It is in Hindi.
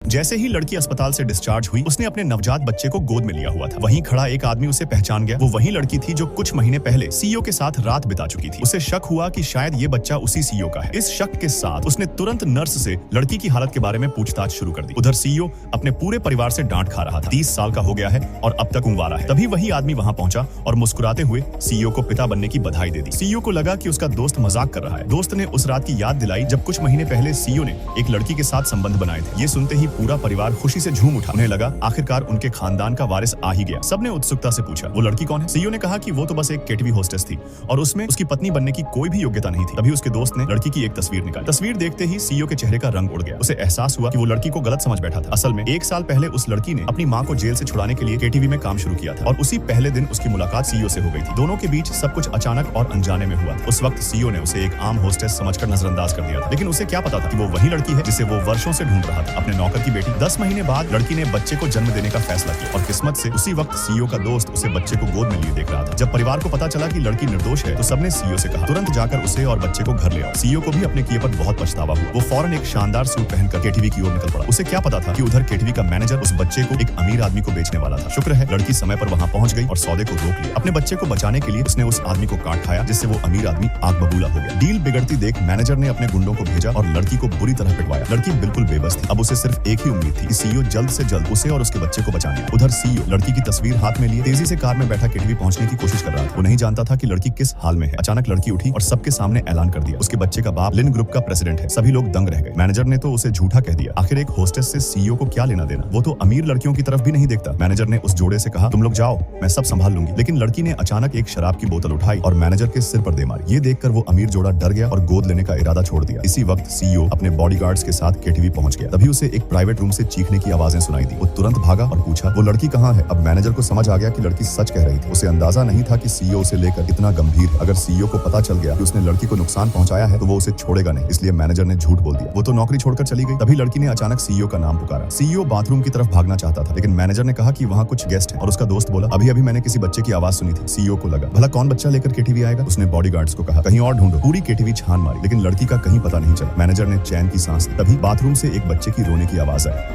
जैसे ही लड़की अस्पताल से डिस्चार्ज हुई, उसने अपने नवजात बच्चे को गोद में लिया हुआ था। वहीं खड़ा एक आदमी उसे पहचान गया। वो वही लड़की थी जो कुछ महीने पहले सीईओ के साथ रात बिता चुकी थी। उसे शक हुआ कि शायद ये बच्चा उसी सीईओ का है। इस शक के साथ उसने तुरंत नर्स से लड़की की हालत के बारे में पूछताछ शुरू कर दी। उधर सीईओ अपने पूरे परिवार से डांट खा रहा था। 30 साल का हो गया है और अब तक कुंवारा है। तभी वही आदमी वहां पहुंचा और मुस्कुराते हुए सीईओ को पिता बनने की बधाई दे दी। सीईओ को लगा कि उसका दोस्त मजाक कर रहा है। दोस्त ने उस रात की याद दिलाई जब कुछ महीने पहले सीईओ ने एक लड़की के साथ संबंध बनाए थे। ये सुनते ही पूरा परिवार खुशी से झूम उठा। उन्हें लगा आखिरकार उनके खानदान का वारिस आ ही गया। सबने उत्सुकता से पूछा, वो लड़की कौन है? सीईओ ने कहा कि वो तो बस एक केटीवी होस्टेस थी और उसमें उसकी पत्नी बनने की कोई भी योग्यता नहीं थी। तभी उसके दोस्त ने लड़की की एक तस्वीर निकाली। तस्वीर देखते ही सीईओ के चेहरे का रंग उड़ गया। उसे एहसास हुआ कि वो लड़की को गलत समझ बैठा था। असल में 1 साल पहले उस लड़की ने अपनी मां को जेल से छुड़ाने के लिए केटीवी में काम शुरू किया था और उसी पहले दिन उसकी मुलाकात सीईओ से हो गई थी। दोनों के बीच सब कुछ अचानक और अनजाने में हुआ। उस वक्त सीईओ ने उसे एक आम होस्टेस समझकर नजरअंदाज कर दिया था, लेकिन उसे क्या पता था कि वो वही लड़की है जिसे वो वर्षों से ढूंढ रहा था। अपने नौकर की बेटी। 10 महीने बाद लड़की ने बच्चे को जन्म देने का फैसला किया और किस्मत से उसी वक्त सीईओ का दोस्त उसे बच्चे को गोद में लिए देख रहा था। जब परिवार को पता चला कि लड़की निर्दोष है तो सबने सीईओ से कहा तुरंत जाकर उसे और बच्चे को घर ले आओ। सीईओ को भी अपने किए पर बहुत पछतावा हुआ। वो फौरन एक शानदार सूट पहनकर केटीवी की ओर निकल पड़ा। उसे क्या पता था कि उधर केटीवी का मैनेजर उस बच्चे को एक अमीर आदमी को बेचने वाला था। शुक्र है लड़की समय पर वहां पहुंच गई और सौदे को रोक लिया। अपने बच्चे को बचाने के लिए उसने उस आदमी को काट खाया, जिससे वो अमीर आदमी आग बबूला हो गया। डील बिगड़ती देख मैनेजर ने अपने गुंडों को भेजा और लड़की को बुरी तरह पिटवाया। लड़की बिल्कुल बेबस थी। अब उसे सिर्फ एक ही उम्मीद थी कि सीईओ जल्द से जल्द उसे और उसके बच्चे को बचा ले। उधर सीईओ लड़की की तस्वीर हाथ में लिए तेजी से कार में बैठा केटीवी पहुंचने की कोशिश कर रहा था। वो नहीं जानता था कि लड़की किस हाल में है। अचानक लड़की उठी और सबके सामने ऐलान कर दिया उसके बच्चे का बाप लिन ग्रुप का प्रेसिडेंट है। सभी लोग दंग रह गए। मैनेजर ने तो उसे झूठा कह दिया। आखिर एक होस्टेस से सीईओ को क्या लेना देना? वो तो अमीर लड़कियों की तरफ भी नहीं देखता। मैनेजर ने उस जोड़े से कहा तुम लोग जाओ, मैं सब संभाल लूंगी। लेकिन लड़की ने अचानक एक शराब की बोतल उठाई और मैनेजर के सिर पर दे मारी। ये देखकर वो अमीर जोड़ा डर गया और गोद लेने का इरादा छोड़ दिया। इसी वक्त सीईओ अपने बॉडीगार्ड्स के साथ केटीवी पहुंच गया। तभी उसे एक प्राइवेट रूम से चीखने की आवाजें सुनाई दी। वो तुरंत भागा और पूछा वो लड़की कहाँ है? अब मैनेजर को समझ आ गया कि लड़की सच कह रही थी। उसे अंदाजा नहीं था कि सीईओ उसे लेकर इतना गंभीर है। अगर सीईओ को पता चल गया कि उसने लड़की को नुकसान पहुंचाया है तो वो उसे छोड़ेगा नहीं, इसलिए मैनेजर ने झूठ बोल दिया। वो तो नौकरी छोड़कर चली गई। तभी लड़की ने अचानक सीईओ का नाम पुकारा। सीईओ बाथरूम की तरफ भागना चाहता था, लेकिन मैनेजर ने कहा कि वहाँ कुछ गेस्ट है और उसका दोस्त बोला अभी अभी मैंने किसी बच्चे की आवाज सुनी थी। सीईओ को लगा भला कौन बच्चा लेकर केटीवी आएगा। उसने बॉडीगार्ड्स को कहा कहीं और ढूंढो। पूरी केटीवी छान मारी, लेकिन लड़की का कहीं पता नहीं चला। मैनेजर ने चैन की सांस ली। तभी बाथरूम से एक बच्चे की रोने की आवाज आई।